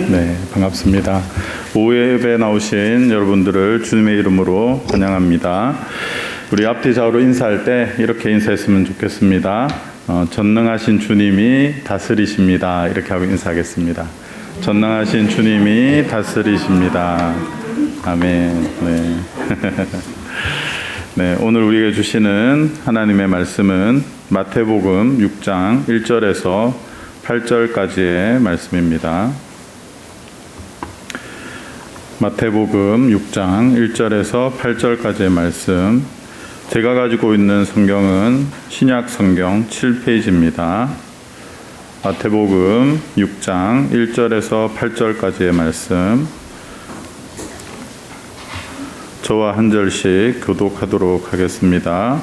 네, 반갑습니다. 오후 예배에 나오신 여러분들을 주님의 이름으로 환영합니다. 우리 앞뒤 좌우로 인사할 때 이렇게 인사했으면 좋겠습니다. 전능하신 주님이 다스리십니다. 이렇게 하고 인사하겠습니다. 전능하신 주님이 다스리십니다. 아멘. 네. 네, 오늘 우리에게 주시는 하나님의 말씀은 마태복음 6장 1절에서 8절까지의 말씀입니다. 마태복음 6장 1절에서 8절까지의 말씀. 제가 가지고 있는 성경은 신약 성경 7페이지입니다. 마태복음 6장 1절에서 8절까지의 말씀. 저와 한 절씩 교독하도록 하겠습니다.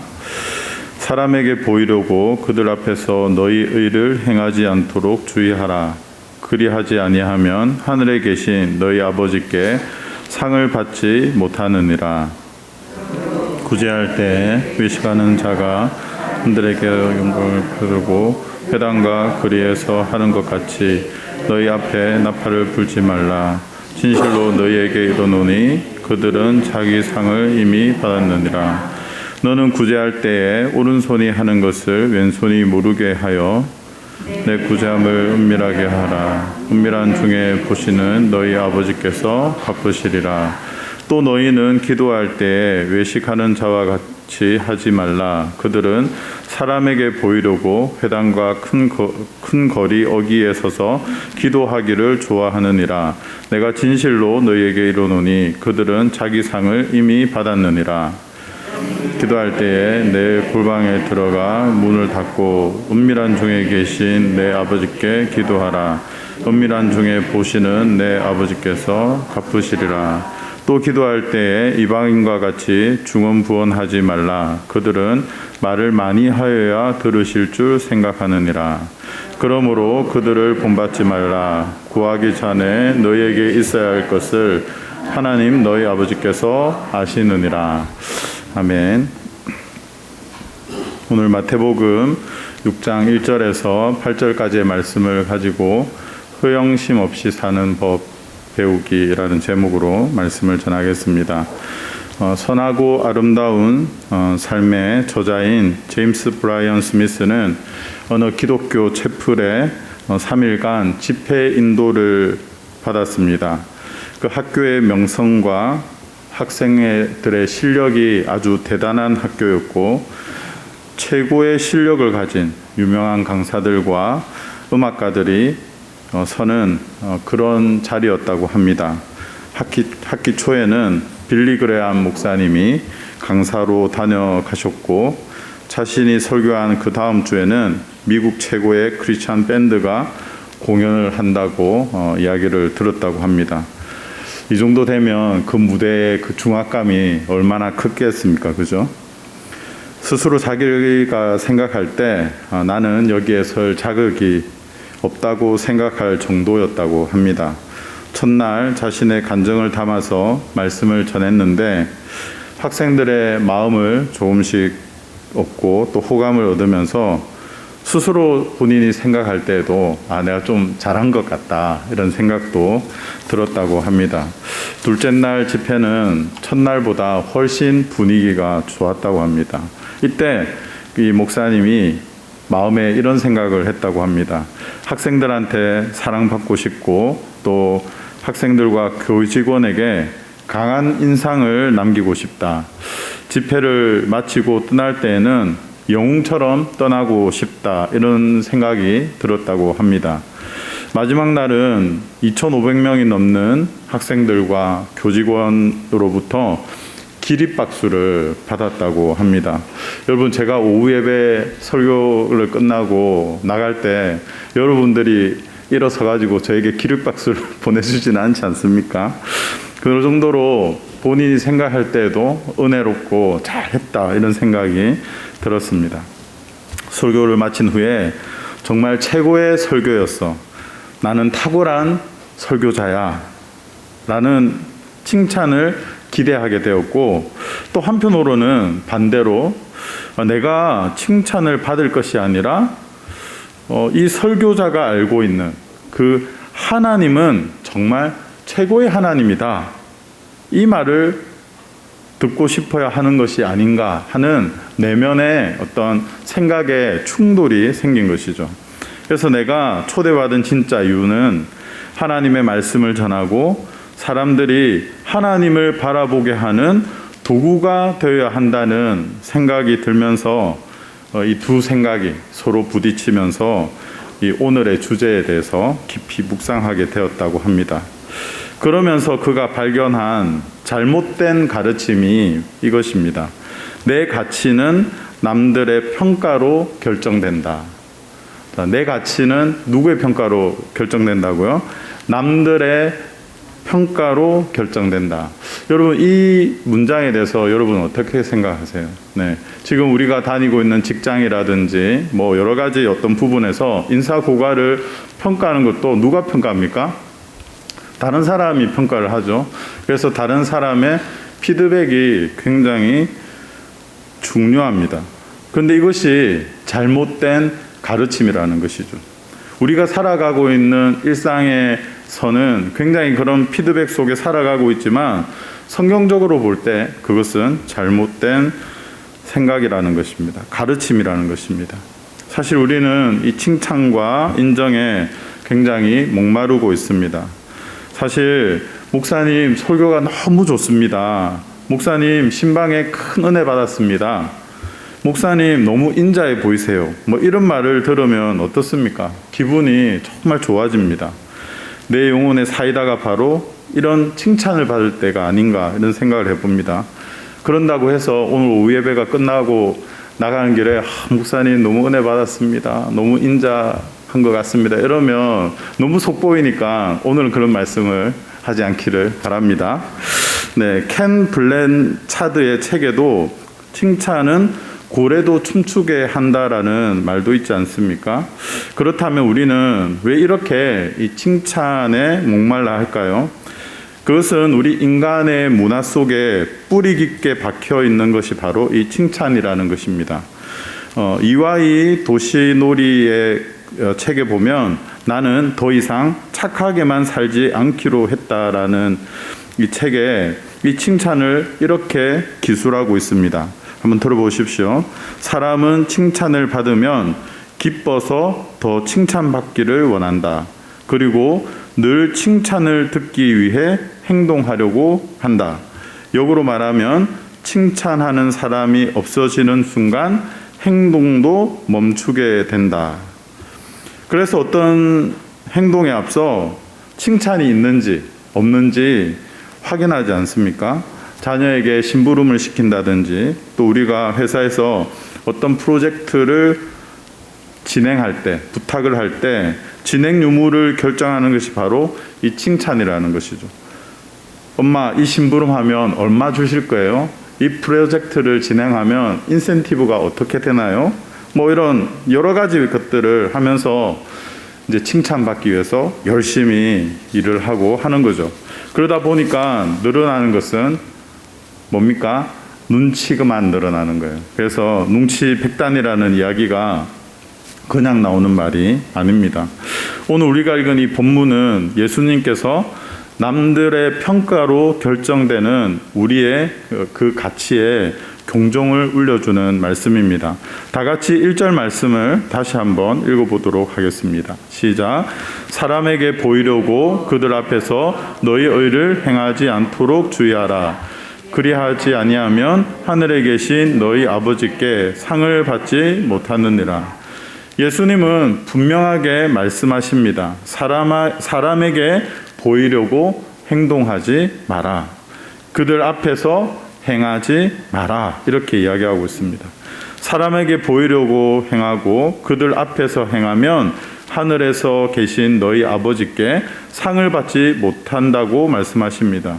사람에게 보이려고 그들 앞에서 너희 의를 행하지 않도록 주의하라. 그리하지 아니하면 하늘에 계신 너희 아버지께 상을 받지 못하느니라. 구제할 때 외식하는 자가 흔들에게 용공을 베르고 회당과 거리에서 하는 것 같이 너희 앞에 나팔을 불지 말라. 진실로 너희에게 이르노니 그들은 자기 상을 이미 받았느니라. 너는 구제할 때에 오른손이 하는 것을 왼손이 모르게 하여 내 구제함을 은밀하게 하라. 은밀한 중에 보시는 너희 아버지께서 갚으시리라. 또 너희는 기도할 때에 외식하는 자와 같이 하지 말라. 그들은 사람에게 보이려고 회당과 큰 거리 어귀에 서서 기도하기를 좋아하느니라. 내가 진실로 너희에게 이르노니 그들은 자기 상을 이미 받았느니라. 기도할 때에 내 골방에 들어가 문을 닫고 은밀한 중에 계신 내 아버지께 기도하라. 은밀한 중에 보시는 내 아버지께서 갚으시리라. 또 기도할 때에 이방인과 같이 중언부언하지 말라. 그들은 말을 많이 하여야 들으실 줄 생각하느니라. 그러므로 그들을 본받지 말라. 구하기 전에 너희에게 있어야 할 것을 하나님 너희 아버지께서 아시느니라. 아멘. 오늘 마태복음 6장 1절에서 8절까지의 말씀을 가지고 허영심 없이 사는 법 배우기라는 제목으로 말씀을 전하겠습니다. 선하고 아름다운 삶의 저자인 제임스 브라이언 스미스는 어느 기독교 채플에 3일간 집회 인도를 받았습니다. 그 학교의 명성과 학생들의 실력이 아주 대단한 학교였고 최고의 실력을 가진 유명한 강사들과 음악가들이 서는 그런 자리였다고 합니다. 학기 초에는 빌리 그레암 목사님이 강사로 다녀가셨고 자신이 설교한 그 다음 주에는 미국 최고의 크리스찬 밴드가 공연을 한다고 이야기를 들었다고 합니다. 이 정도 되면 그 무대의 그 중압감이 얼마나 컸겠습니까? 그죠? 스스로 자기가 생각할 때 나는 여기에 설 자격이 없다고 생각할 정도였다고 합니다. 첫날 자신의 감정을 담아서 말씀을 전했는데 학생들의 마음을 조금씩 얻고 또 호감을 얻으면서 스스로 본인이 생각할 때에도 내가 좀 잘한 것 같다 이런 생각도 들었다고 합니다. 둘째 날 집회는 첫날보다 훨씬 분위기가 좋았다고 합니다. 이때 이 목사님이 마음에 이런 생각을 했다고 합니다. 학생들한테 사랑받고 싶고 또 학생들과 교직원에게 강한 인상을 남기고 싶다. 집회를 마치고 떠날 때에는 영웅처럼 떠나고 싶다 이런 생각이 들었다고 합니다. 마지막 날은 2,500명이 넘는 학생들과 교직원으로부터 기립박수를 받았다고 합니다. 여러분, 제가 오후 예배 설교를 끝나고 나갈 때 여러분들이 일어서 가지고 저에게 기립박수를 보내주지는 않지 않습니까? 그 정도로 본인이 생각할 때에도 은혜롭고 잘했다 이런 생각이 들었습니다. 설교를 마친 후에 정말 최고의 설교였어. 나는 탁월한 설교자야. 라는 칭찬을 기대하게 되었고 또 한편으로는 반대로 내가 칭찬을 받을 것이 아니라 이 설교자가 알고 있는 그 하나님은 정말 최고의 하나님이다. 이 말을 듣고 싶어야 하는 것이 아닌가 하는 내면의 어떤 생각의 충돌이 생긴 것이죠. 그래서 내가 초대받은 진짜 이유는 하나님의 말씀을 전하고 사람들이 하나님을 바라보게 하는 도구가 되어야 한다는 생각이 들면서 이 두 생각이 서로 부딪히면서 이 오늘의 주제에 대해서 깊이 묵상하게 되었다고 합니다. 그러면서 그가 발견한 잘못된 가르침이 이것입니다. 내 가치는 남들의 평가로 결정된다. 자, 내 가치는 누구의 평가로 결정된다고요? 남들의 평가로 결정된다. 여러분, 이 문장에 대해서 여러분 어떻게 생각하세요? 네, 지금 우리가 다니고 있는 직장이라든지 뭐 여러 가지 어떤 부분에서 인사 고과를 평가하는 것도 누가 평가합니까? 다른 사람이 평가를 하죠. 그래서 다른 사람의 피드백이 굉장히 중요합니다. 그런데 이것이 잘못된 가르침이라는 것이죠. 우리가 살아가고 있는 일상에서는 굉장히 그런 피드백 속에 살아가고 있지만 성경적으로 볼 때 그것은 잘못된 생각이라는 것입니다. 가르침이라는 것입니다. 사실 우리는 이 칭찬과 인정에 굉장히 목마르고 있습니다. 사실 목사님 설교가 너무 좋습니다. 목사님 신방에 큰 은혜 받았습니다. 목사님 너무 인자해 보이세요. 뭐 이런 말을 들으면 어떻습니까? 기분이 정말 좋아집니다. 내 영혼의 사이다가 바로 이런 칭찬을 받을 때가 아닌가 이런 생각을 해봅니다. 그런다고 해서 오늘 오후 예배가 끝나고 나가는 길에 목사님 너무 은혜 받았습니다. 너무 인자한 것 같습니다. 이러면 너무 속보이니까 오늘은 그런 말씀을 하지 않기를 바랍니다. 네, 켄 블랜차드의 책에도 칭찬은 고래도 춤추게 한다라는 말도 있지 않습니까? 그렇다면 우리는 왜 이렇게 이 칭찬에 목말라 할까요? 그것은 우리 인간의 문화 속에 뿌리 깊게 박혀 있는 것이 바로 이 칭찬이라는 것입니다. 이와이 도시놀이의 책에 보면 나는 더 이상 착하게만 살지 않기로 했다라는 이 책에 이 칭찬을 이렇게 기술하고 있습니다. 한번 들어보십시오. 사람은 칭찬을 받으면 기뻐서 더 칭찬받기를 원한다. 그리고 늘 칭찬을 듣기 위해 행동하려고 한다. 역으로 말하면 칭찬하는 사람이 없어지는 순간 행동도 멈추게 된다. 그래서 어떤 행동에 앞서 칭찬이 있는지 없는지 확인하지 않습니까? 자녀에게 심부름을 시킨다든지 또 우리가 회사에서 어떤 프로젝트를 진행할 때, 부탁을 할 때 진행 유무를 결정하는 것이 바로 이 칭찬이라는 것이죠. 엄마, 이 심부름하면 얼마 주실 거예요? 이 프로젝트를 진행하면 인센티브가 어떻게 되나요? 뭐 이런 여러 가지 것들을 하면서 이제 칭찬받기 위해서 열심히 일을 하고 하는 거죠. 그러다 보니까 늘어나는 것은 뭡니까? 눈치가만 늘어나는 거예요. 그래서 눈치 백단이라는 이야기가 그냥 나오는 말이 아닙니다. 오늘 우리가 읽은 이 본문은 예수님께서 남들의 평가로 결정되는 우리의 그 가치에 경종을 울려주는 말씀입니다. 다 같이 1절 말씀을 다시 한번 읽어보도록 하겠습니다. 시작. 사람에게 보이려고 그들 앞에서 너희 의를 행하지 않도록 주의하라. 그리하지 아니하면 하늘에 계신 너희 아버지께 상을 받지 못하느니라. 예수님은 분명하게 말씀하십니다. 사람에게 보이려고 행동하지 마라. 그들 앞에서 행하지 마라. 이렇게 이야기하고 있습니다. 사람에게 보이려고 행하고 그들 앞에서 행하면 하늘에서 계신 너희 아버지께 상을 받지 못한다고 말씀하십니다.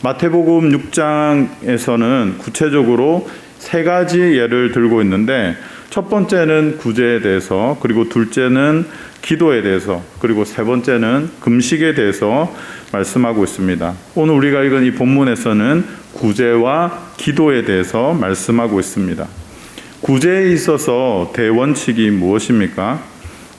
마태복음 6장에서는 구체적으로 세 가지 예를 들고 있는데 첫 번째는 구제에 대해서, 그리고 둘째는 기도에 대해서, 그리고 세 번째는 금식에 대해서 말씀하고 있습니다. 오늘 우리가 읽은 이 본문에서는 구제와 기도에 대해서 말씀하고 있습니다. 구제에 있어서 대원칙이 무엇입니까?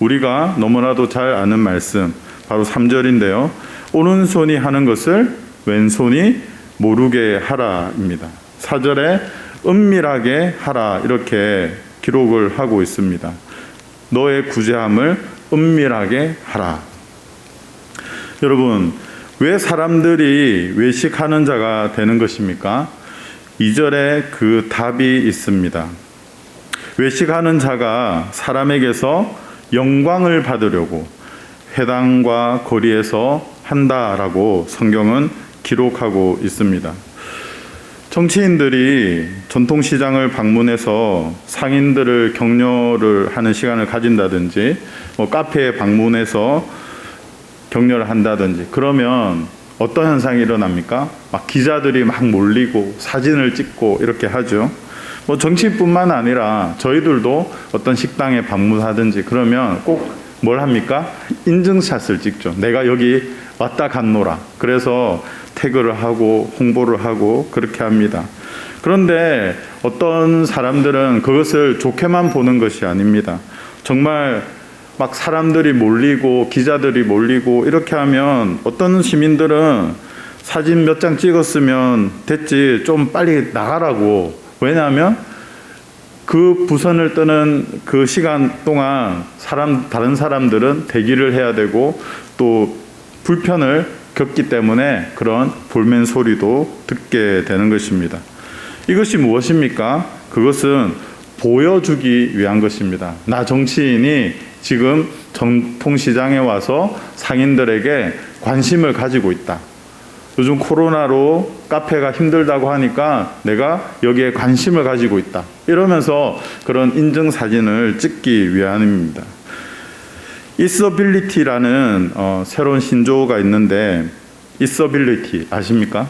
우리가 너무나도 잘 아는 말씀, 바로 3절인데요. 오른손이 하는 것을 왼손이 모르게 하라입니다. 4절에 은밀하게 하라 이렇게 기록을 하고 있습니다. 너의 구제함을 은밀하게 하라. 여러분, 왜 사람들이 외식하는 자가 되는 것입니까? 2절에 그 답이 있습니다. 외식하는 자가 사람에게서 영광을 받으려고 회당과 거리에서 한다라고 성경은 기록하고 있습니다. 정치인들이 전통시장을 방문해서 상인들을 격려를 하는 시간을 가진다든지 카페에 방문해서 격려를 한다든지 그러면 어떤 현상이 일어납니까? 막 기자들이 막 몰리고 사진을 찍고 이렇게 하죠. 정치뿐만 아니라 저희들도 어떤 식당에 방문하든지 그러면 꼭 뭘 합니까? 인증샷을 찍죠. 내가 여기 왔다 갔노라. 그래서 태그를 하고 홍보를 하고 그렇게 합니다. 그런데 어떤 사람들은 그것을 좋게만 보는 것이 아닙니다. 정말 막 사람들이 몰리고 기자들이 몰리고 이렇게 하면 어떤 시민들은 사진 몇 장 찍었으면 됐지 좀 빨리 나가라고. 왜냐하면 그 부선을 뜨는 그 시간 동안 다른 사람들은 대기를 해야 되고 또 불편을 겪기 때문에 그런 볼멘 소리도 듣게 되는 것입니다. 이것이 무엇입니까? 그것은 보여주기 위한 것입니다. 나 정치인이 지금 전통시장에 와서 상인들에게 관심을 가지고 있다. 요즘 코로나로 카페가 힘들다고 하니까 내가 여기에 관심을 가지고 있다. 이러면서 그런 인증사진을 찍기 위함입니다. 있어빌리티라는 새로운 신조어가 있는데 있어빌리티 아십니까?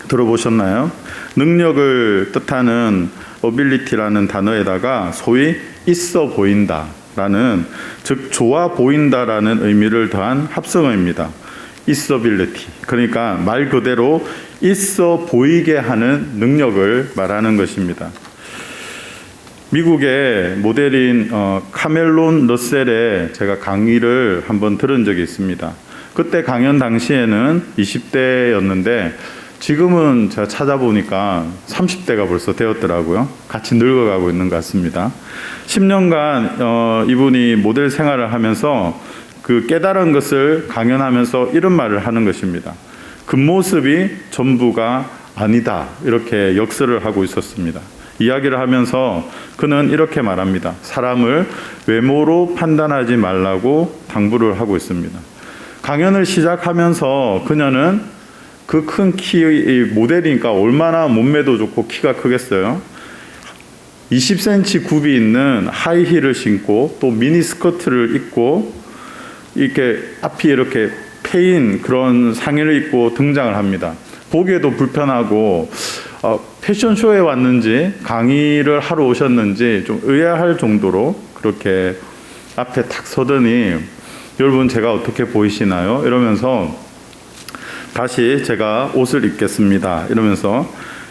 들어보셨나요? 능력을 뜻하는 어빌리티라는 단어에다가 소위 있어 보인다라는 즉 좋아 보인다라는 의미를 더한 합성어입니다. 있어빌리티. 그러니까 말 그대로 있어 보이게 하는 능력을 말하는 것입니다. 미국의 모델인 카멜론 러셀의 제가 강의를 한번 들은 적이 있습니다. 그때 강연 당시에는 20대였는데 지금은 제가 찾아보니까 30대가 벌써 되었더라고요. 같이 늙어가고 있는 것 같습니다. 10년간 이분이 모델 생활을 하면서 그 깨달은 것을 강연하면서 이런 말을 하는 것입니다. 겉모습이 전부가 아니다. 이렇게 역설을 하고 있었습니다. 이야기를 하면서 그는 이렇게 말합니다. 사람을 외모로 판단하지 말라고 당부를 하고 있습니다. 강연을 시작하면서 그녀는 그 큰 키의 모델이니까 얼마나 몸매도 좋고 키가 크겠어요. 20cm 굽이 있는 하이힐을 신고 또 미니스커트를 입고 이렇게 앞이 이렇게 패인 그런 상의를 입고 등장을 합니다. 보기에도 불편하고 패션쇼에 왔는지 강의를 하러 오셨는지 좀 의아할 정도로 그렇게 앞에 탁 서더니 여러분 제가 어떻게 보이시나요? 이러면서 다시 제가 옷을 입겠습니다. 이러면서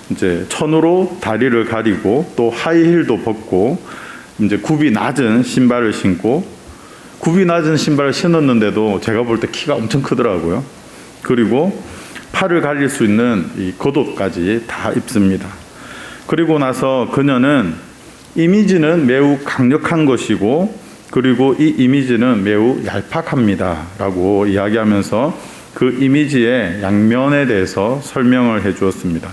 이제 천으로 다리를 가리고 또 하이힐도 벗고 이제 굽이 낮은 신발을 신고 굽이 낮은 신발을 신었는데도 제가 볼 때 키가 엄청 크더라고요. 그리고 팔을 가릴 수 있는 이 겉옷까지 다 입습니다. 그리고 나서 그녀는 이미지는 매우 강력한 것이고 그리고 이 이미지는 매우 얄팍합니다 라고 이야기하면서 그 이미지의 양면에 대해서 설명을 해 주었습니다.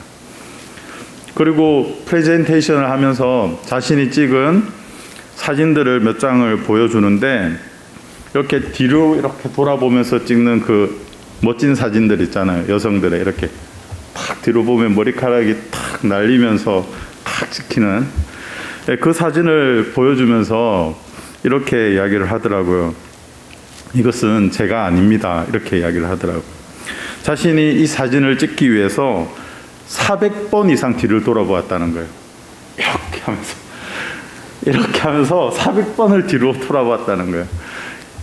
그리고 프레젠테이션을 하면서 자신이 찍은 사진들을 몇 장을 보여주는데 이렇게 뒤로 이렇게 돌아보면서 찍는 그 멋진 사진들 있잖아요. 여성들의 이렇게 탁 뒤로 보면 머리카락이 탁 날리면서 탁 찍히는 그 사진을 보여주면서 이렇게 이야기를 하더라고요. 이것은 제가 아닙니다. 이렇게 이야기를 하더라고요. 자신이 이 사진을 찍기 위해서 400번 이상 뒤를 돌아보았다는 거예요. 이렇게 하면서 400번을 뒤로 돌아봤다는 거예요.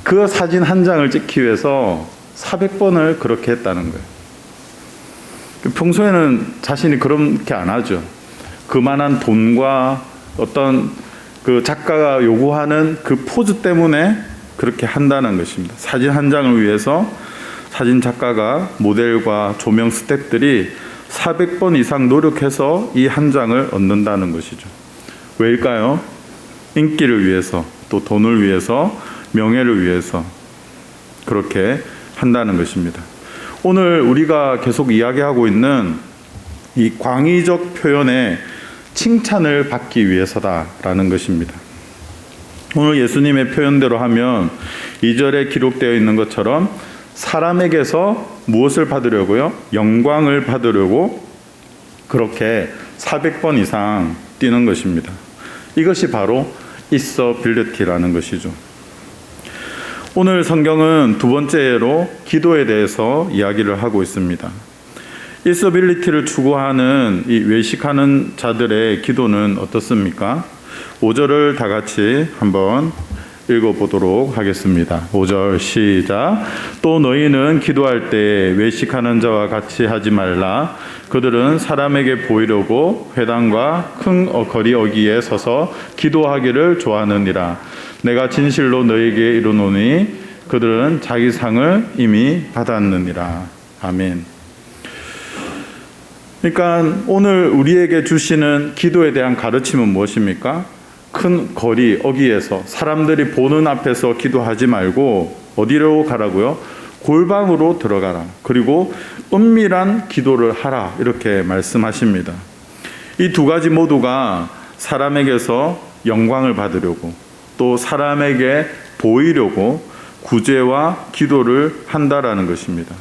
그 사진 한 장을 찍기 위해서 400번을 그렇게 했다는 거예요. 평소에는 자신이 그렇게 안 하죠. 그만한 돈과 어떤 그 작가가 요구하는 그 포즈 때문에 그렇게 한다는 것입니다. 사진 한 장을 위해서 사진 작가가 모델과 조명 스태프들이 400번 이상 노력해서 이 한 장을 얻는다는 것이죠. 왜일까요? 인기를 위해서, 또 돈을 위해서, 명예를 위해서 그렇게 한다는 것입니다. 오늘 우리가 계속 이야기하고 있는 이 광의적 표현의 칭찬을 받기 위해서다라는 것입니다. 오늘 예수님의 표현대로 하면 2절에 기록되어 있는 것처럼 사람에게서 무엇을 받으려고요? 영광을 받으려고 그렇게 400번 이상 뛰는 것입니다. 이것이 바로 있어빌리티라는 것이죠. 오늘 성경은 두 번째로 기도에 대해서 이야기를 하고 있습니다. 있어빌리티를 추구하는 이 외식하는 자들의 기도는 어떻습니까? 5절을 다 같이 한번 읽어보도록 하겠습니다. 5절 시작. 또 너희는 기도할 때 외식하는 자와 같이 하지 말라. 그들은 사람에게 보이려고 회당과 큰 거리 어귀에 서서 기도하기를 좋아하느니라. 내가 진실로 너희에게 이르노니 그들은 자기 상을 이미 받았느니라. 아멘. 그러니까 오늘 우리에게 주시는 기도에 대한 가르침은 무엇입니까? 큰 거리 어귀에서 사람들이 보는 앞에서 기도하지 말고 어디로 가라고요? 골방으로 들어가라. 그리고 은밀한 기도를 하라. 이렇게 말씀하십니다. 이 두 가지 모두가 사람에게서 영광을 받으려고 또 사람에게 보이려고 구제와 기도를 한다라는 것입니다.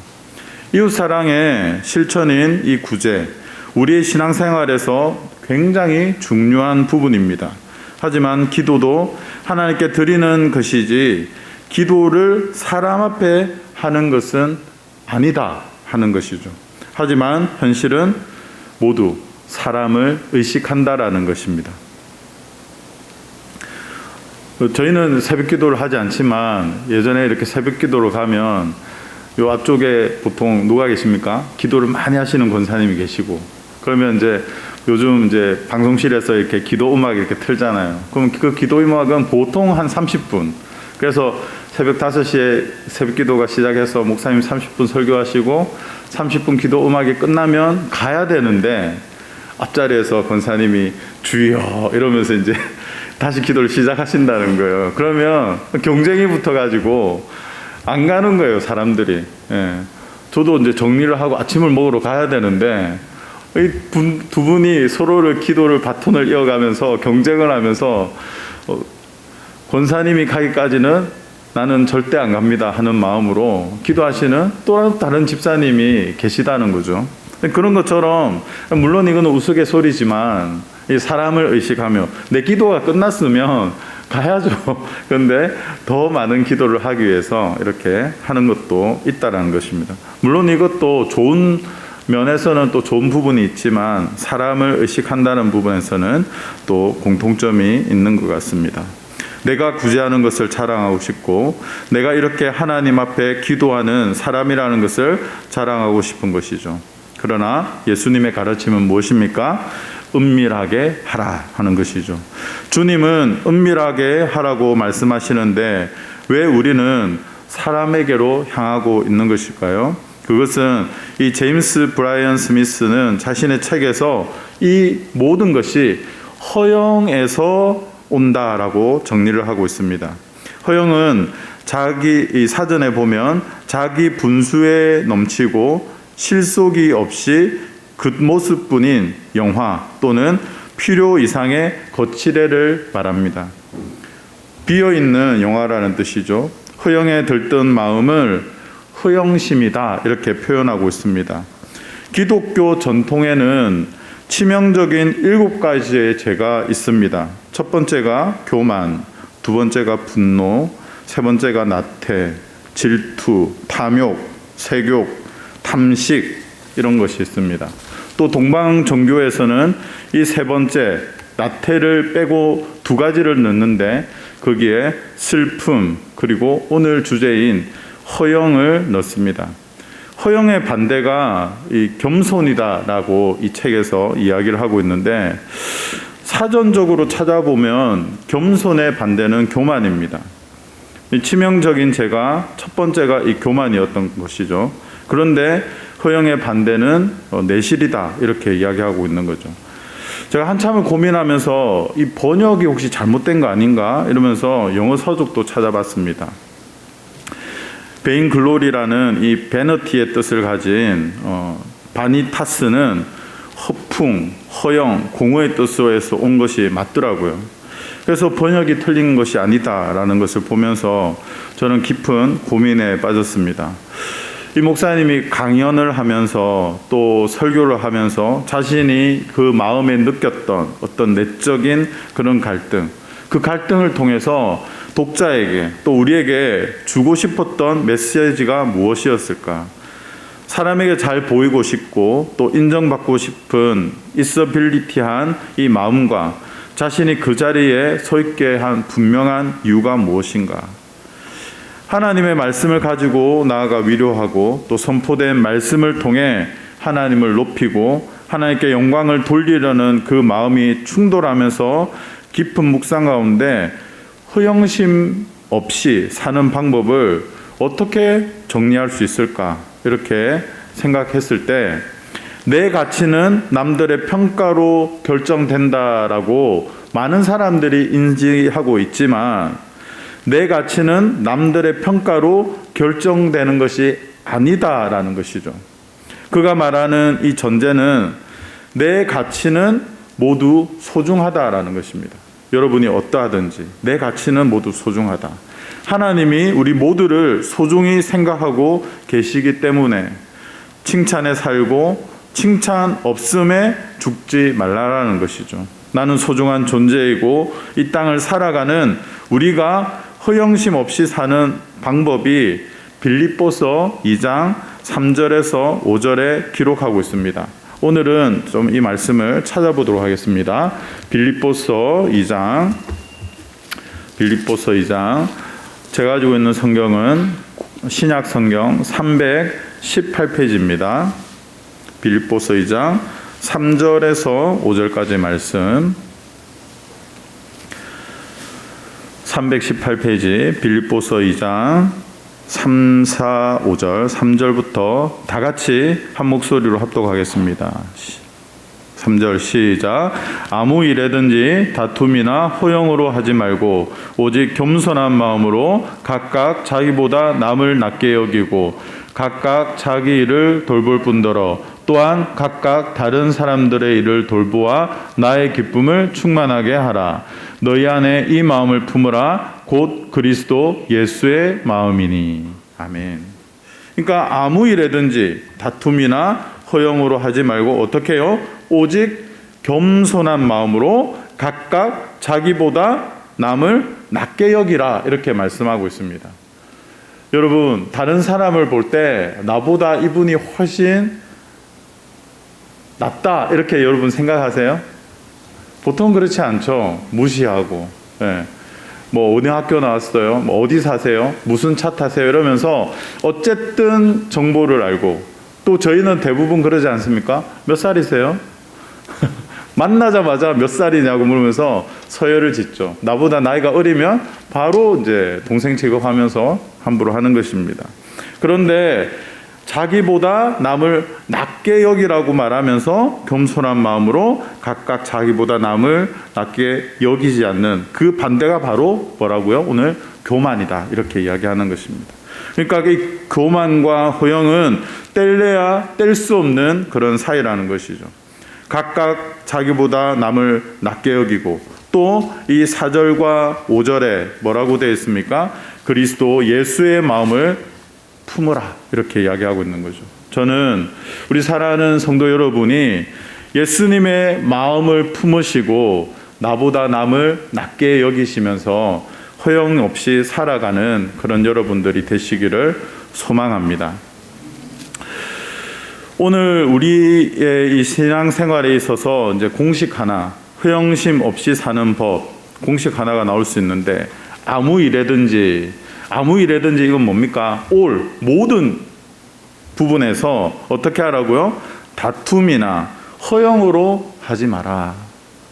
이웃사랑의 실천인 이 구제, 우리의 신앙생활에서 굉장히 중요한 부분입니다. 하지만 기도도 하나님께 드리는 것이지 기도를 사람 앞에 하는 것은 아니다 하는 것이죠. 하지만 현실은 모두 사람을 의식한다라는 것입니다. 저희는 새벽 기도를 하지 않지만 예전에 이렇게 새벽 기도를 가면 요 앞쪽에 보통 누가 계십니까? 기도를 많이 하시는 권사님이 계시고, 그러면 이제 요즘 이제 방송실에서 이렇게 기도 음악 이렇게 틀잖아요. 그럼 그 기도 음악은 보통 한 30분. 그래서 새벽 5시에 새벽 기도가 시작해서 목사님 30분 설교하시고 30분 기도 음악이 끝나면 가야 되는데 앞자리에서 권사님이 주여 이러면서 이제 다시 기도를 시작하신다는 거예요. 그러면 경쟁이 붙어가지고 안 가는 거예요, 사람들이. 예. 저도 이제 정리를 하고 아침을 먹으러 가야 되는데 이 두 분이 서로를 기도를 바톤을 이어가면서 경쟁을 하면서 권사님이 가기까지는 나는 절대 안 갑니다 하는 마음으로 기도하시는 또 다른 집사님이 계시다는 거죠. 그런 것처럼 물론 이건 우스갯소리지만 이 사람을 의식하며 내 기도가 끝났으면 가야죠. 그런데 더 많은 기도를 하기 위해서 이렇게 하는 것도 있다는 것입니다. 물론 이것도 좋은 면에서는 또 좋은 부분이 있지만 사람을 의식한다는 부분에서는 또 공통점이 있는 것 같습니다. 내가 구제하는 것을 자랑하고 싶고 내가 이렇게 하나님 앞에 기도하는 사람이라는 것을 자랑하고 싶은 것이죠. 그러나 예수님의 가르침은 무엇입니까? 은밀하게 하라 하는 것이죠. 주님은 은밀하게 하라고 말씀하시는데 왜 우리는 사람에게로 향하고 있는 것일까요? 그것은 이 제임스 브라이언 스미스는 자신의 책에서 이 모든 것이 허영에서 온다라고 정리를 하고 있습니다. 허영은 이 사전에 보면 자기 분수에 넘치고 실속이 없이 겉모습뿐인 영화 또는 필요 이상의 거칠애를 말합니다. 비어있는 영화라는 뜻이죠. 허영에 들뜬 마음을 허영심이다 이렇게 표현하고 있습니다. 기독교 전통에는 치명적인 7가지의 죄가 있습니다. 첫 번째가 교만, 두 번째가 분노, 세 번째가 나태, 질투, 탐욕, 색욕, 탐식 이런 것이 있습니다. 또 동방 종교에서는 이 세 번째 나태를 빼고 2가지를 넣는데 거기에 슬픔 그리고 오늘 주제인 허영을 넣습니다. 허영의 반대가 이 겸손이다라고 이 책에서 이야기를 하고 있는데 사전적으로 찾아보면 겸손의 반대는 교만입니다. 이 치명적인 죄가 첫 번째가 이 교만이었던 것이죠. 그런데 허영의 반대는 내실이다 이렇게 이야기하고 있는 거죠. 제가 한참을 고민하면서 이 번역이 혹시 잘못된 거 아닌가 이러면서 영어 서적도 찾아봤습니다. 베인 글로리라는 이 베너티의 뜻을 가진 바니타스는 허풍, 허영, 공허의 뜻에서 온 것이 맞더라고요. 그래서 번역이 틀린 것이 아니다라는 것을 보면서 저는 깊은 고민에 빠졌습니다. 이 목사님이 강연을 하면서 또 설교를 하면서 자신이 그 마음에 느꼈던 어떤 내적인 그런 갈등, 그 갈등을 통해서 독자에게 또 우리에게 주고 싶었던 메시지가 무엇이었을까? 사람에게 잘 보이고 싶고 또 인정받고 싶은 있어빌리티한 이 마음과 자신이 그 자리에 서 있게 한 분명한 이유가 무엇인가? 하나님의 말씀을 가지고 나아가 위로하고 또 선포된 말씀을 통해 하나님을 높이고 하나님께 영광을 돌리려는 그 마음이 충돌하면서 깊은 묵상 가운데 허영심 없이 사는 방법을 어떻게 정리할 수 있을까? 이렇게 생각했을 때 내 가치는 남들의 평가로 결정된다라고 많은 사람들이 인지하고 있지만 내 가치는 남들의 평가로 결정되는 것이 아니다라는 것이죠. 그가 말하는 이 전제는 내 가치는 모두 소중하다라는 것입니다. 여러분이 어떠하든지 내 가치는 모두 소중하다. 하나님이 우리 모두를 소중히 생각하고 계시기 때문에 칭찬에 살고 칭찬 없음에 죽지 말라라는 것이죠. 나는 소중한 존재이고 이 땅을 살아가는 우리가 허영심 없이 사는 방법이 빌립보서 2장 3절에서 5절에 기록하고 있습니다. 오늘은 좀 이 말씀을 찾아보도록 하겠습니다. 빌립보서 2장 제가 가지고 있는 성경은 신약 성경 318페이지입니다. 빌립보서 2장 3절에서 5절까지 말씀 318페이지 빌립보서 2장 3, 4, 5절 3절부터 다 같이 한 목소리로 합독하겠습니다. 3절 시작. 아무 일에든지 다툼이나 허영으로 하지 말고 오직 겸손한 마음으로 각각 자기보다 남을 낮게 여기고 각각 자기 일을 돌볼 뿐더러 또한 각각 다른 사람들의 일을 돌보아 나의 기쁨을 충만하게 하라. 너희 안에 이 마음을 품으라. 곧 그리스도 예수의 마음이니. 아멘. 그러니까 아무 일에든지 다툼이나 허영으로 하지 말고 어떻게 해요? 오직 겸손한 마음으로 각각 자기보다 남을 낮게 여기라. 이렇게 말씀하고 있습니다. 여러분, 다른 사람을 볼 때 나보다 이분이 훨씬 낫다 이렇게 여러분 생각하세요? 보통 그렇지 않죠. 무시하고 뭐 어느 학교 나왔어요? 뭐 어디 사세요? 무슨 차 타세요? 이러면서 어쨌든 정보를 알고 또 저희는 대부분 그러지 않습니까? 몇 살이세요? 만나자마자 몇 살이냐고 물으면서 서열을 짓죠. 나보다 나이가 어리면 바로 이제 동생 취급하면서 함부로 하는 것입니다. 그런데 자기보다 남을 낮게 여기라고 말하면서 겸손한 마음으로 각각 자기보다 남을 낮게 여기지 않는 그 반대가 바로 뭐라고요? 오늘 교만이다 이렇게 이야기하는 것입니다. 그러니까 이 교만과 허영은 뗄래야 뗄 수 없는 그런 사이라는 것이죠. 각각 자기보다 남을 낮게 여기고 또 이 4절과 5절에 뭐라고 되어 있습니까? 그리스도 예수의 마음을 품으라 이렇게 이야기하고 있는 거죠. 저는 우리 사랑하는 성도 여러분이 예수님의 마음을 품으시고 나보다 남을 낮게 여기시면서 허영 없이 살아가는 그런 여러분들이 되시기를 소망합니다. 오늘 우리의 이 신앙생활에 있어서 이제 공식 하나, 허영심 없이 사는 법, 공식 하나가 나올 수 있는데 아무 일에든지 이건 뭡니까? 모든 부분에서 어떻게 하라고요? 다툼이나 허영으로 하지 마라.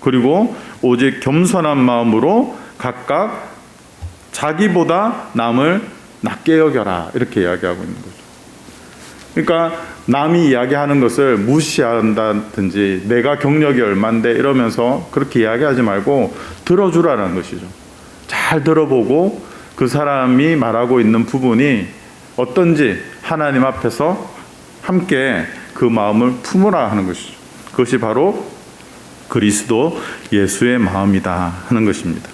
그리고 오직 겸손한 마음으로 각각 자기보다 남을 낮게 여겨라. 이렇게 이야기하고 있는 거죠. 그러니까 남이 이야기하는 것을 무시한다든지 내가 경력이 얼만데 이러면서 그렇게 이야기하지 말고 들어주라는 것이죠. 잘 들어보고 그 사람이 말하고 있는 부분이 어떤지 하나님 앞에서 함께 그 마음을 품으라 하는 것이죠. 그것이 바로 그리스도 예수의 마음이다 하는 것입니다.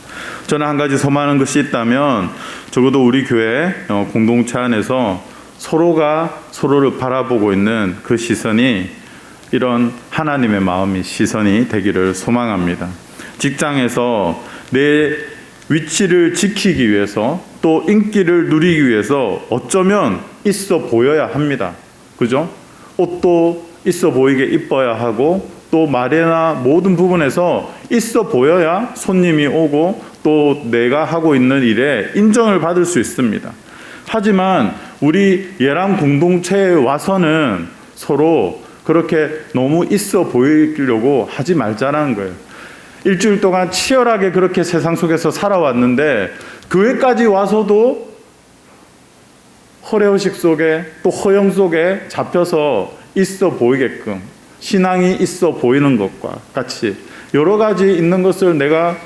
저는 한 가지 소망하는 것이 있다면 적어도 우리 교회 공동체 안에서 서로가 서로를 바라보고 있는 그 시선이 이런 하나님의 마음이 시선이 되기를 소망합니다. 직장에서 내 위치를 지키기 위해서 또 인기를 누리기 위해서 어쩌면 있어 보여야 합니다. 그죠? 옷도 있어 보이게 입어야 하고 또 말이나 모든 부분에서 있어 보여야 손님이 오고 또 내가 하고 있는 일에 인정을 받을 수 있습니다. 하지만 우리 예람 공동체에 와서는 서로 그렇게 너무 있어 보이려고 하지 말자라는 거예요. 일주일 동안 치열하게 그렇게 세상 속에서 살아왔는데 교회까지 와서도 허례허식 속에 또 허영 속에 잡혀서 있어 보이게끔 신앙이 있어 보이는 것과 같이 여러 가지 있는 것을 내가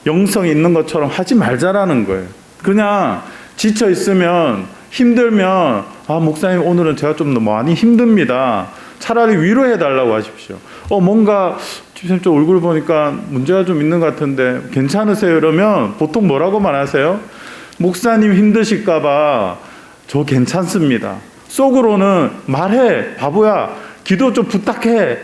영성이 있는 것처럼 하지 말자라는 거예요. 그냥 지쳐 있으면 힘들면 목사님 오늘은 제가 좀 많이 힘듭니다. 차라리 위로해 달라고 하십시오. 뭔가 집사님 좀 얼굴 보니까 문제가 좀 있는 것 같은데 괜찮으세요? 이러면 보통 뭐라고 말하세요? 목사님 힘드실까 봐 저 괜찮습니다. 속으로는 말해 바보야 기도 좀 부탁해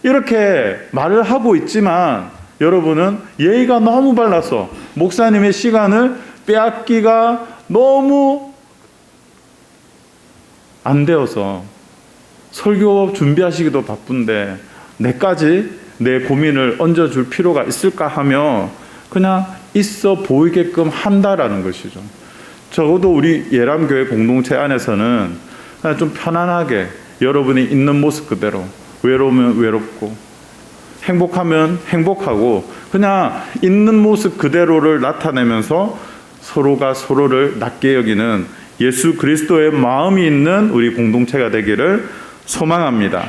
이렇게 말을 하고 있지만 여러분은 예의가 너무 발라서 목사님의 시간을 빼앗기가 너무 안 되어서 설교 준비하시기도 바쁜데 내까지 내 고민을 얹어줄 필요가 있을까 하며 그냥 있어 보이게끔 한다라는 것이죠. 적어도 우리 예람교회 공동체 안에서는 그냥 좀 편안하게 여러분이 있는 모습 그대로 외로우면 외롭고 행복하면 행복하고 그냥 있는 모습 그대로를 나타내면서 서로가 서로를 낮게 여기는 예수 그리스도의 마음이 있는 우리 공동체가 되기를 소망합니다.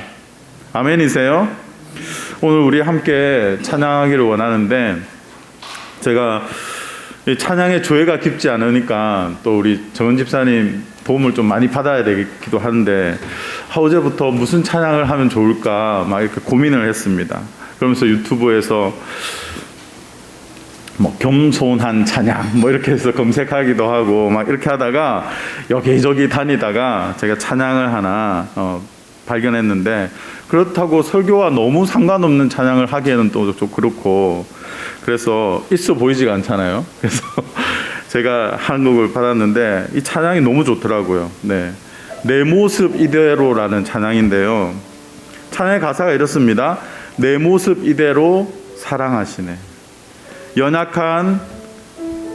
아멘이세요? 오늘 우리 함께 찬양하기를 원하는데 제가 찬양의 조예가 깊지 않으니까 또 우리 정은 집사님 도움을 좀 많이 받아야 되기도 하는데 어제부터 무슨 찬양을 하면 좋을까 막 이렇게 고민을 했습니다. 그러면서 유튜브에서 겸손한 찬양 이렇게 해서 검색하기도 하고 막 이렇게 하다가 여기저기 다니다가 제가 찬양을 하나 발견했는데 그렇다고 설교와 너무 상관없는 찬양을 하기에는 또 좀 그렇고 그래서 있어 보이지가 않잖아요. 그래서 제가 한 곡을 받았는데 이 찬양이 너무 좋더라고요. 네, 내 모습 이대로라는 찬양인데요. 찬양의 가사가 이렇습니다. 내 모습 이대로 사랑하시네. 연약한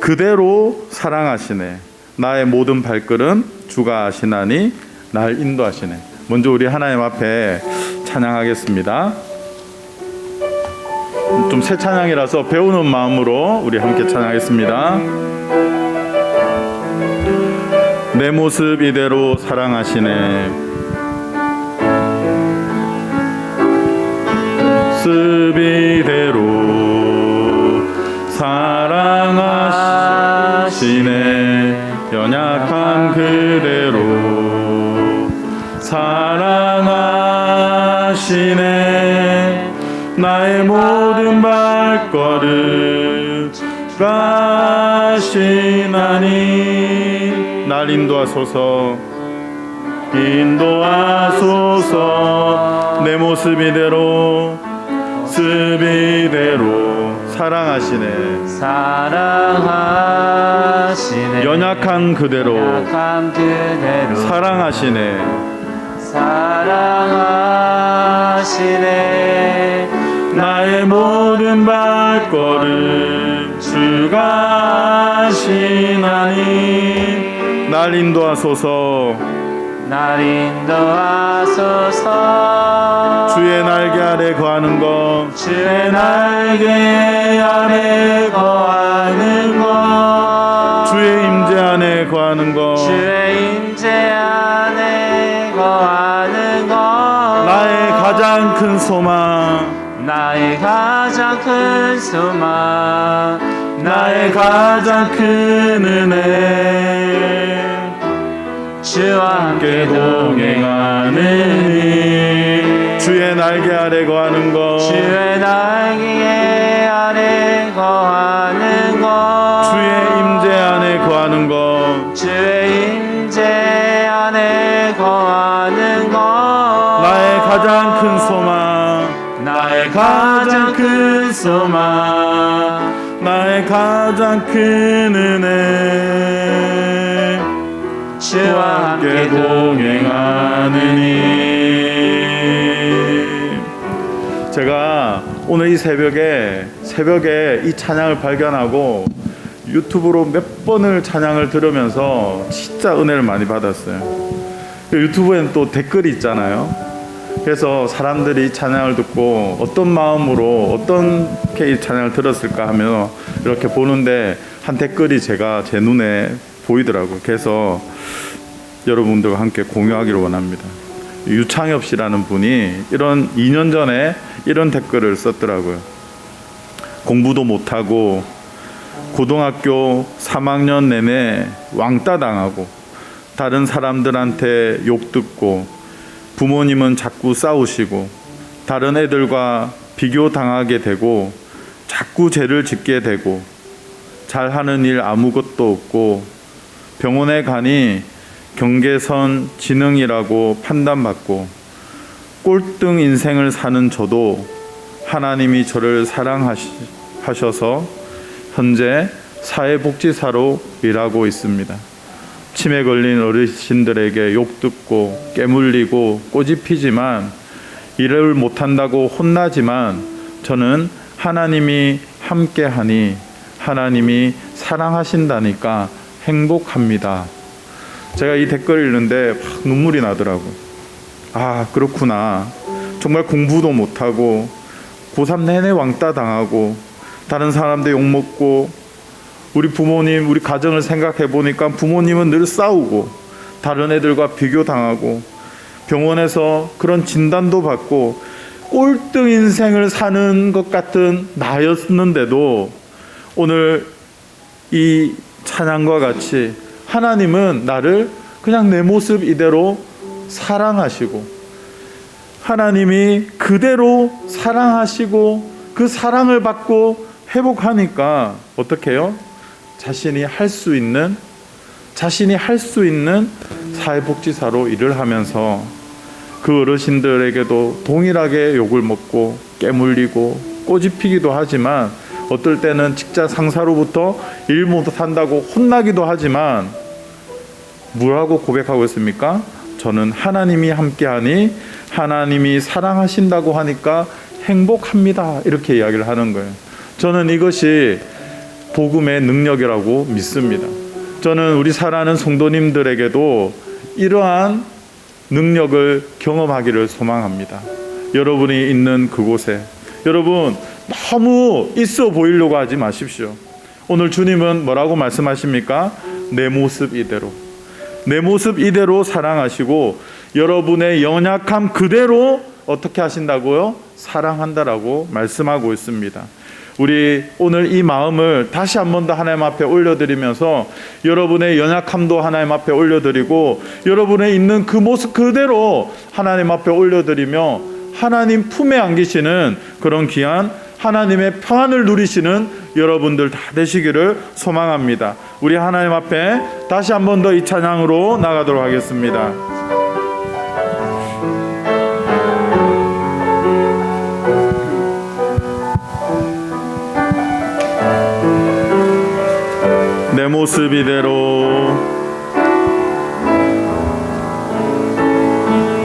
그대로 사랑하시네. 나의 모든 발걸음 주가 아시나니 날 인도하시네. 먼저 우리 하나님 앞에 찬양하겠습니다. 좀 새 찬양이라서 배우는 마음으로 우리 함께 찬양하겠습니다. 내 모습 이대로 사랑하시네. 모습 이대로 사랑하시네. 연약한 그대로 사랑하시네. 나의 모든 발걸음 가시나니 날 인도하소서. 인도하소서. 내 모습 이대로 모습 이대로 사랑하시네. 사랑하시네. 연약한 그대로 사랑하시네. 사랑하시네. 나의 모든 발걸음 주가 하시나니 날 인도하소서. 날 인도하소서. 주의 날개 아래 거하는 것 주의 날개 아래 거하는 것 주의 임재 안에 거하는 것 주의 임재 안에 거하는 것 나의 가장 큰 소망 나의 가장 큰 소망 나의 가장 큰 은혜 주와 함께 동행하느니 주의 날개 아래 거하는 것 주의 날개 아래 거하는 것 주의 임재 안에 거하는 것 주의 임재 안에 거하는 것 나의 가장 큰 소망 나의 가장 큰 소망 나의 가장 큰 은혜 주와 함께 동행하느니 제가 오늘 이 새벽에 이 찬양을 발견하고 유튜브로 몇 번을 찬양을 들으면서 진짜 은혜를 많이 받았어요. 유튜브에는 또 댓글이 있잖아요. 그래서 사람들이 찬양을 듣고 어떤 마음으로 어떻게 이 찬양을 들었을까 하며 이렇게 보는데 한 댓글이 제가 제 눈에 보이더라고요. 그래서 여러분들과 함께 공유하기를 원합니다. 유창엽 씨라는 분이 2년 전에 이런 댓글을 썼더라고요. 공부도 못하고 고등학교 3학년 내내 왕따 당하고 다른 사람들한테 욕 듣고 부모님은 자꾸 싸우시고 다른 애들과 비교당하게 되고 자꾸 죄를 짓게 되고 잘하는 일 아무것도 없고 병원에 가니 경계선 지능이라고 판단받고 꼴등 인생을 사는 저도 하나님이 저를 사랑하셔서 현재 사회복지사로 일하고 있습니다. 치매 걸린 어르신들에게 욕 듣고 깨물리고 꼬집히지만 일을 못한다고 혼나지만 저는 하나님이 함께하니 하나님이 사랑하신다니까 행복합니다. 제가 이 댓글을 읽는데 막 눈물이 나더라고요. 아, 그렇구나. 정말 공부도 못하고 고3 내내 왕따 당하고 다른 사람들 욕먹고 우리 부모님, 우리 가정을 생각해 보니까 부모님은 늘 싸우고 다른 애들과 비교당하고 병원에서 그런 진단도 받고 꼴등 인생을 사는 것 같은 나였는데도 오늘 이 찬양과 같이 하나님은 나를 그냥 내 모습 이대로 사랑하시고 하나님이 그대로 사랑하시고 그 사랑을 받고 회복하니까 어떻게 해요? 자신이 할 수 있는 사회복지사로 일을 하면서 그 어르신들에게도 동일하게 욕을 먹고 깨물리고 꼬집히기도 하지만 어떨 때는 직장 상사로부터 일 못한다고 혼나기도 하지만 뭐라고 고백하고 있습니까? 저는 하나님이 함께하니 하나님이 사랑하신다고 하니까 행복합니다. 이렇게 이야기를 하는 거예요. 저는 이것이 복음의 능력이라고 믿습니다. 저는 우리 사랑하는 성도님들에게도 이러한 능력을 경험하기를 소망합니다. 여러분이 있는 그곳에 여러분 너무 있어 보이려고 하지 마십시오. 오늘 주님은 뭐라고 말씀하십니까? 내 모습 이대로 사랑하시고 여러분의 연약함 그대로 어떻게 하신다고요? 사랑한다라고 말씀하고 있습니다. 우리 오늘 이 마음을 다시 한 번 더 하나님 앞에 올려드리면서 여러분의 연약함도 하나님 앞에 올려드리고 여러분의 있는 그 모습 그대로 하나님 앞에 올려드리며 하나님 품에 안기시는 그런 귀한 하나님의 평안을 누리시는 여러분들 다 되시기를 소망합니다. 우리 하나님 앞에 다시 한 번 더 이 찬양으로 나가도록 하겠습니다. 내 모습 이대로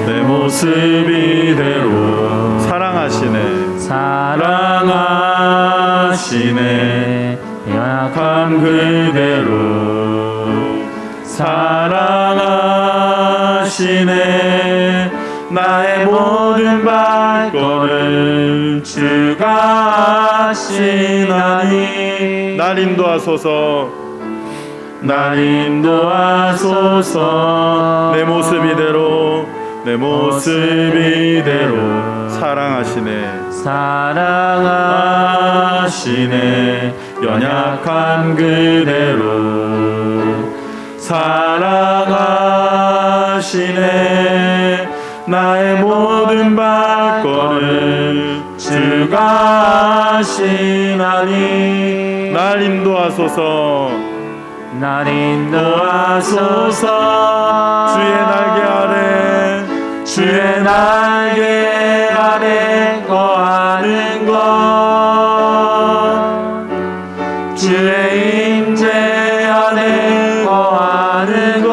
내 모습 이대로 사랑하시네 연약함 그대로 사랑하시네 나의 모든 발걸음 주가 하시나니 날 인도하소서 날 인도하소서. 내 모습 이대로 내 모습 이대로 사랑하시네 사랑하시네 연약한 그대로 사랑하시네 나의 모든 발걸음 주가 하시나니 날 인도하소서 날 인도하소서. 주의 날개 아래 거하는 것 주의 임재 안에 거하는 것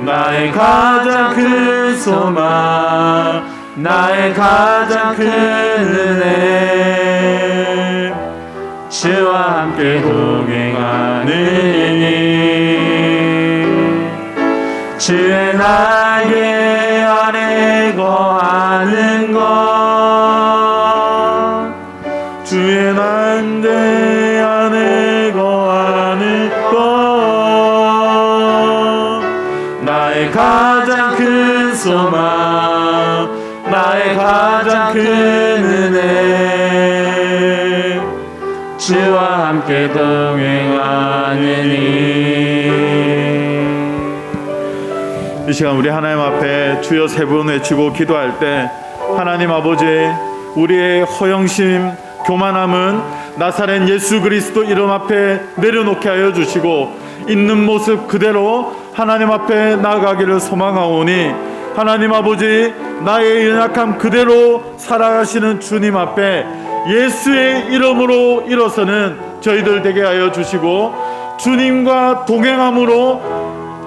나의 가장 큰 소망 나의 가장 큰 은혜 주와 함께 동행하느니 주의 날개 아래 거하는 것 주의 날개 안에 거하는 것 나의 가장 큰 소망 나의 가장 큰 은혜 주와 함께 동행하느니. 이 시간 우리 하나님 앞에 주여 세 번 외치고 기도할 때 하나님 아버지 우리의 허영심 교만함은 나사렛 예수 그리스도 이름 앞에 내려놓게 하여 주시고 있는 모습 그대로 하나님 앞에 나아가기를 소망하오니 하나님 아버지 나의 연약함 그대로 살아가시는 주님 앞에 예수의 이름으로 일어서는 저희들 되게 하여 주시고 주님과 동행함으로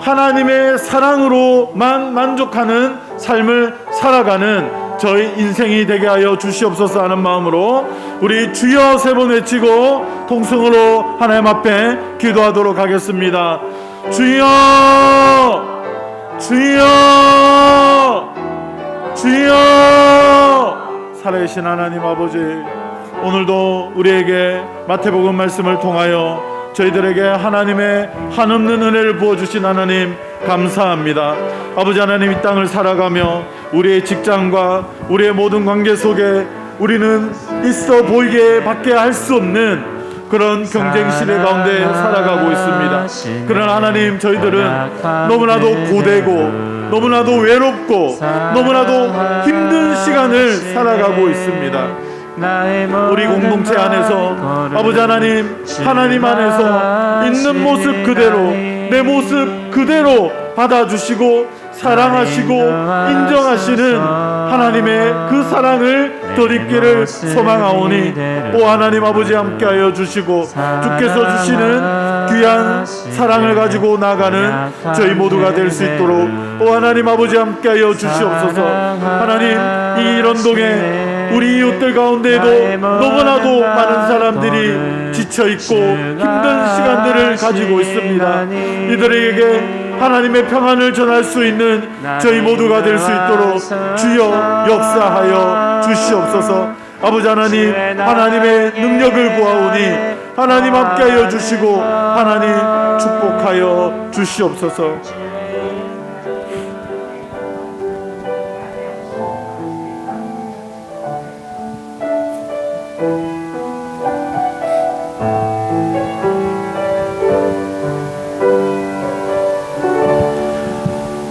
하나님의 사랑으로만 만족하는 삶을 살아가는 저희 인생이 되게 하여 주시옵소서 하는 마음으로 우리 주여 세 번 외치고 통성으로 하나님 앞에 기도하도록 하겠습니다. 주여 주여 주여 살아계신 하나님 아버지 오늘도 우리에게 마태복음 말씀을 통하여 저희들에게 하나님의 한없는 은혜를 부어주신 하나님 감사합니다. 아버지 하나님 이 땅을 살아가며 우리의 직장과 우리의 모든 관계 속에 우리는 있어 보이게 밖에 할 수 없는 그런 경쟁 시대 가운데 살아가고 있습니다. 그러나 하나님 저희들은 너무나도 고되고 너무나도 외롭고 너무나도 힘든 시간을 살아가고 있습니다. 우리 공동체 안에서 아버지 하나님 하나님 안에서 있는 모습 그대로 내 모습 그대로 받아주시고 사랑하시고 인정하시는 하나님의 그 사랑을 덧입기를 소망하오니 오 하나님 아버지 함께하여 주시고 주께서 주시는 귀한 사랑을 가지고 나가는 저희 모두가 될 수 있도록 오 하나님 아버지 함께하여 주시옵소서. 하나님 이 이런동에 우리 이웃들 가운데에도 너무나도 많은 사람들이 지쳐있고 힘든 시간들을 가지고 있습니다. 이들에게 하나님의 평안을 전할 수 있는 저희 모두가 될 수 있도록 주여 역사하여 주시옵소서. 아버지 하나님 하나님의 능력을 구하오니 하나님 함께하여 주시고 하나님 축복하여 주시옵소서.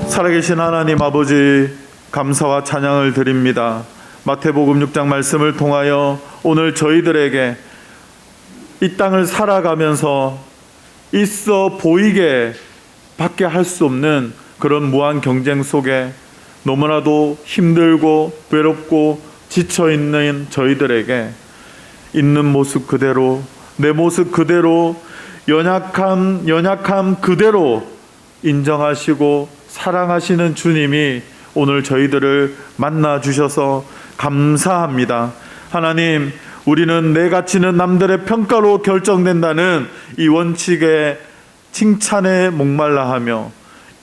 살아계신 하나님 아버지 감사와 찬양을 드립니다. 마태복음 6장 말씀을 통하여 오늘 저희들에게 이 땅을 살아가면서 있어 보이게 밖에 할 수 없는 그런 무한 경쟁 속에 너무나도 힘들고 외롭고 지쳐있는 저희들에게 있는 모습 그대로 내 모습 그대로 연약함 그대로 인정하시고 사랑하시는 주님이 오늘 저희들을 만나 주셔서 감사합니다. 하나님 우리는 내 가치는 남들의 평가로 결정된다는 이 원칙에 칭찬에 목말라 하며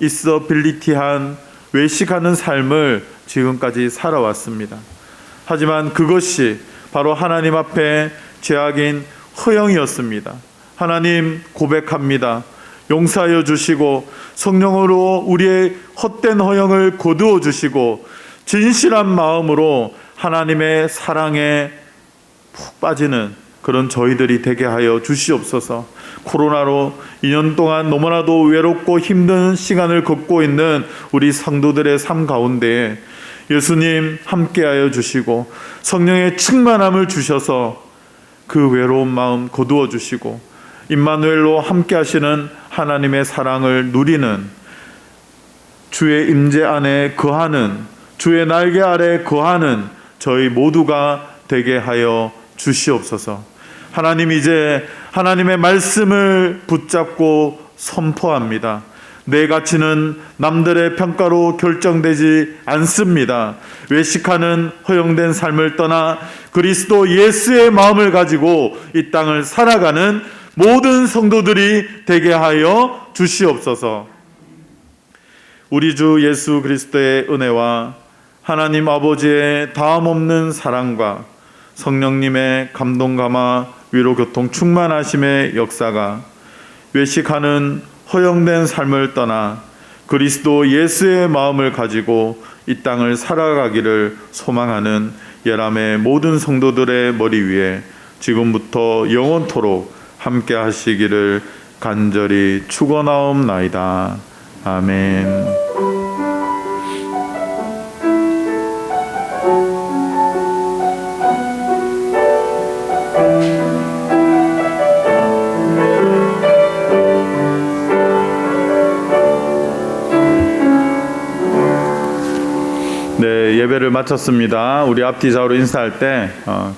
있어빌리티한 외식하는 삶을 지금까지 살아왔습니다. 하지만 그것이 바로 하나님 앞에 죄악인 허영이었습니다. 하나님 고백합니다. 용서하여 주시고 성령으로 우리의 헛된 허영을 거두어 주시고 진실한 마음으로 하나님의 사랑에 푹 빠지는 그런 저희들이 되게 하여 주시옵소서. 코로나로 2년 동안 너무나도 외롭고 힘든 시간을 겪고 있는 우리 성도들의 삶 가운데 예수님 함께하여 주시고 성령의 충만함을 주셔서 그 외로운 마음 거두어 주시고 임마누엘로 함께하시는 하나님의 사랑을 누리는, 주의 임재 안에 거하는, 주의 날개 아래 거하는 저희 모두가 되게 하여 주시옵소서. 하나님, 이제 하나님의 말씀을 붙잡고 선포합니다. 내 가치는 남들의 평가로 결정되지 않습니다. 외식하는 허용된 삶을 떠나 그리스도 예수의 마음을 가지고 이 땅을 살아가는 모든 성도들이 되게 하여 주시옵소서. 우리 주 예수 그리스도의 은혜와 하나님 아버지의 다함없는 사랑과 성령님의 감동 감화 위로 교통 충만하심의 역사가 외식하는 허용된 삶을 떠나 그리스도 예수의 마음을 가지고 이 땅을 살아가기를 소망하는 예람의 모든 성도들의 머리 위에 지금부터 영원토록 함께 하시기를 간절히 축원하옵나이다. 아멘. 네, 예배를 마쳤습니다. 우리 앞뒤좌우로 인사할 때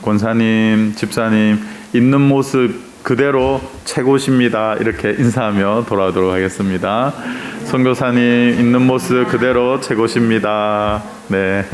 권사님, 집사님 있는 모습 그대로 최고십니다 이렇게 인사하며 돌아오도록 하겠습니다. 선교사님 있는 모습 그대로 최고십니다. 네.